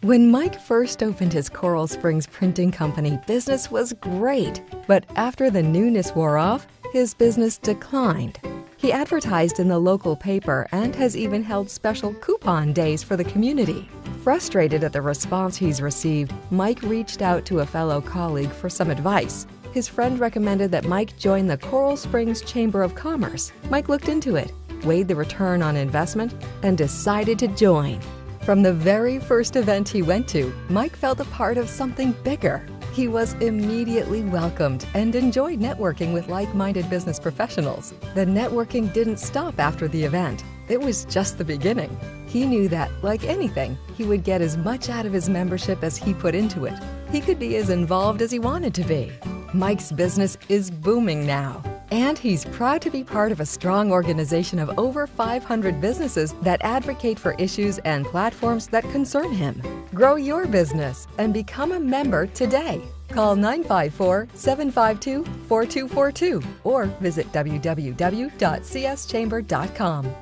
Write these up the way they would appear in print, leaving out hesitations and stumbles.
When Mike first opened his Coral Springs printing company, business was great. But after the newness wore off, his business declined. He advertised in the local paper and has even held special coupon days for the community. Frustrated at the response he's received, Mike reached out to a fellow colleague for some advice. His friend recommended that Mike join the Coral Springs Chamber of Commerce. Mike looked into it, weighed the return on investment, and decided to join. From the very first event he went to, Mike felt a part of something bigger. He was immediately welcomed and enjoyed networking with like-minded business professionals. The networking didn't stop after the event. It was just the beginning. He knew that, like anything, he would get as much out of his membership as he put into it. He could be as involved as he wanted to be. Mike's business is booming now, and he's proud to be part of a strong organization of over 500 businesses that advocate for issues and platforms that concern him. Grow your business and become a member today. Call 954-752-4242 or visit www.cschamber.com.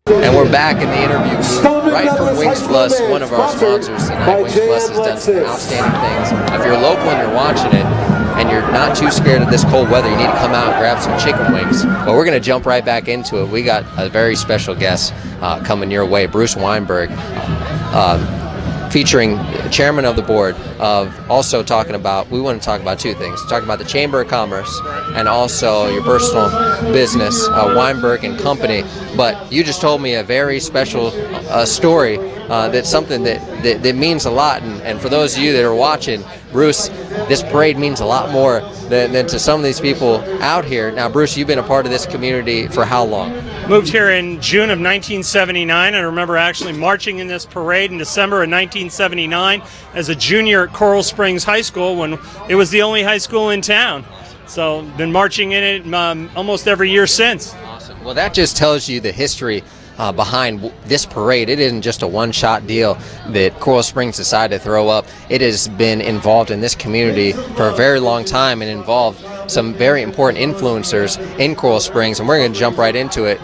And we're back in the interview right from Wings Plus, one of our sponsors tonight. Wings Plus has done some outstanding things. If you're local and you're watching it and you're not too scared of this cold weather, you need to come out and grab some chicken wings. But we're going to jump right back into it. We got a very special guest coming your way, Bruce Weinberg, featuring chairman of the board of also talking about, we want to talk about two things. Talk about the Chamber of Commerce and also your personal business, Weinberg and Company. But you just told me a very special story that's something that means a lot. And for those of you that are watching, Bruce, this parade means a lot more than to some of these people out here. Now, Bruce, you've been a part of this community for how long? Moved here in June of 1979. I remember actually marching in this parade in December of 1979 as a junior at Coral Springs High School when it was the only high school in town. So been marching in it almost every year since. Awesome. Well, that just tells you the history behind this parade. It isn't just a one-shot deal that Coral Springs decided to throw up. It has been involved in this community for a very long time and involved some very important influencers in Coral Springs, and we're going to jump right into it.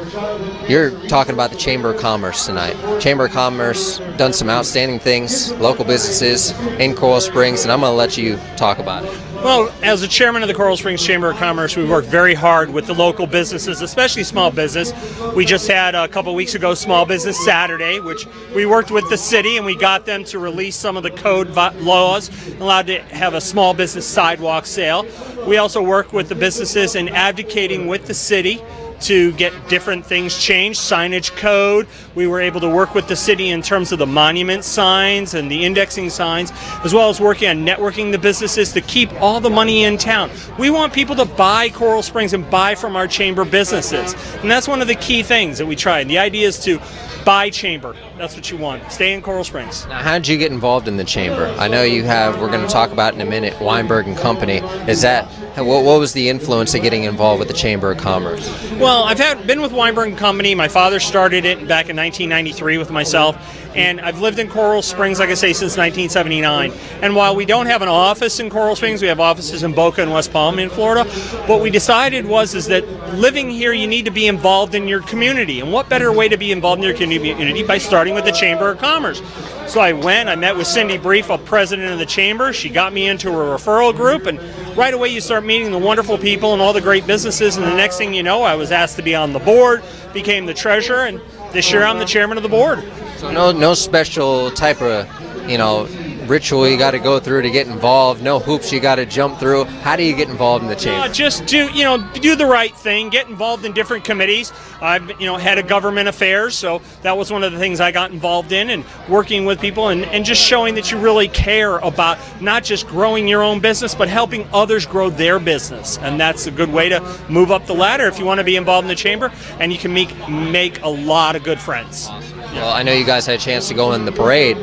You're talking about the Chamber of Commerce tonight. Chamber of Commerce done some outstanding things, local businesses in Coral Springs, and I'm going to let you talk about it. Well, as the chairman of the Coral Springs Chamber of Commerce, we work very hard with the local businesses, especially small business. We just had a couple weeks ago Small Business Saturday, which we worked with the city and we got them to release some of the code laws, allowed to have a small business sidewalk sale. We also work with the businesses in advocating with the city to get different things changed, signage code. We were able to work with the city in terms of the monument signs and the indexing signs, as well as working on networking the businesses to keep all the money in town. We want people to buy Coral Springs and buy from our chamber businesses. And that's one of the key things that we try. And the idea is to buy chamber. That's what you want. Stay in Coral Springs. Now, how did you get involved in the chamber? I know you have, we're going to talk about in a minute, Weinberg and Company. Is that, what was the influence of getting involved with the Chamber of Commerce? Well, I've been with Weinberg and Company. My father started it back in 1993 with myself, and I've lived in Coral Springs, like I say, since 1979. And while we don't have an office in Coral Springs, we have offices in Boca and West Palm in Florida. What we decided was that living here, you need to be involved in your community. And what better way to be involved in your community by starting with the Chamber of Commerce? So I met with Cindy Brief, a president of the chamber. She got me into a referral group, and right away you start meeting the wonderful people and all the great businesses, and the next thing you know, I was asked to be on the board, became the treasurer, and this year I'm the chairman of the board. So no special type of, ritual you got to go through to get involved, no hoops you got to jump through. How do you get involved in the chamber? Just do the right thing, get involved in different committees. I've head of government affairs, so that was one of the things I got involved in, and working with people and just showing that you really care about not just growing your own business but helping others grow their business. And that's a good way to move up the ladder if you want to be involved in the chamber, and you can make a lot of good friends. Awesome. Well, I know you guys had a chance to go in the parade.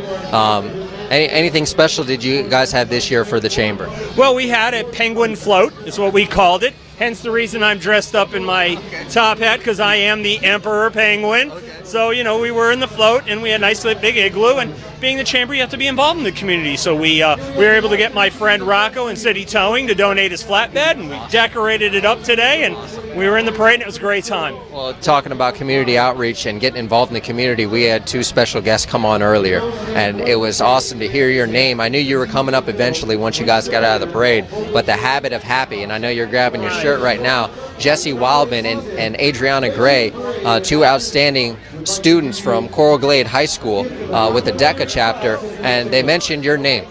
Anything special did you guys have this year for the chamber? Well, we had a penguin float, is what we called it. Hence the reason I'm dressed up in my top hat, because I am the emperor penguin. Okay. So, we were in the float, and we had a nice big igloo, and being the chamber, you have to be involved in the community. So we were able to get my friend Rocco in City Towing to donate his flatbed, and we decorated it up today, and we were in the parade, and it was a great time. Well, talking about community outreach and getting involved in the community, we had two special guests come on earlier, and it was awesome to hear your name. I knew you were coming up eventually once you guys got out of the parade, but the Habit of Happy, and I know you're grabbing your shirt right now, Jesse Wildman and Adriana Gray, two outstanding students from Coral Glade High School with the DECA chapter, and they mentioned your name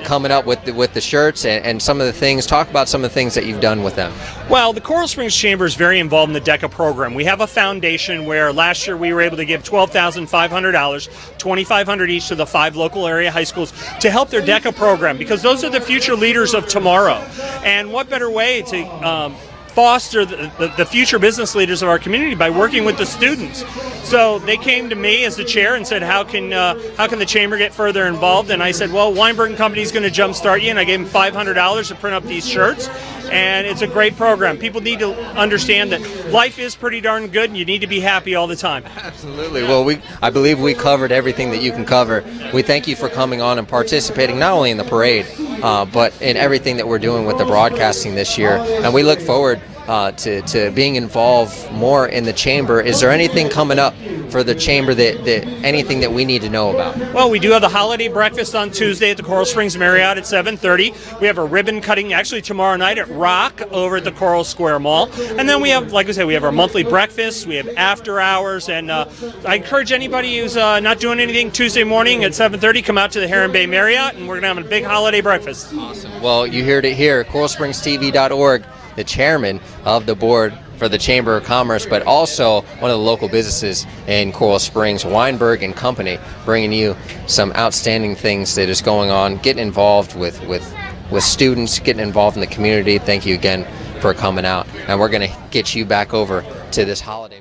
coming up with the shirts and some of the things. Talk about some of the things that you've done with them. Well, the Coral Springs Chamber is very involved in the DECA program. We have a foundation where last year we were able to give $12,500, $2,500 each to the 5 local area high schools to help their DECA program, because those are the future leaders of tomorrow. And what better way to foster the future business leaders of our community by working with the students. So they came to me as the chair and said, how can the chamber get further involved? And I said, well, Weinberg and Company is going to jumpstart you, and I gave them $500 to print up these shirts. And it's a great program. People need to understand that life is pretty darn good, and you need to be happy all the time. Absolutely. Well, I believe we covered everything that you can cover. We thank you for coming on and participating not only in the parade, but in everything that we're doing with the broadcasting this year. And we look forward to being involved more in the chamber. Is there anything coming up for the chamber that anything that we need to know about? Well, we do have the holiday breakfast on Tuesday at the Coral Springs Marriott at 7:30. We have a ribbon cutting actually tomorrow night at Rock over at the Coral Square Mall. And then we have, like I said, we have our monthly breakfast, we have after hours, and I encourage anybody who's not doing anything Tuesday morning at 7:30, come out to the Heron Bay Marriott, and we're going to have a big holiday breakfast. Awesome. Well, you heard it here, coralspringstv.org, the chairman of the board for the Chamber of Commerce, but also one of the local businesses in Coral Springs, Weinberg and Company, bringing you some outstanding things that is going on, getting involved with students, getting involved in the community. Thank you again for coming out, and we're going to get you back over to this holiday.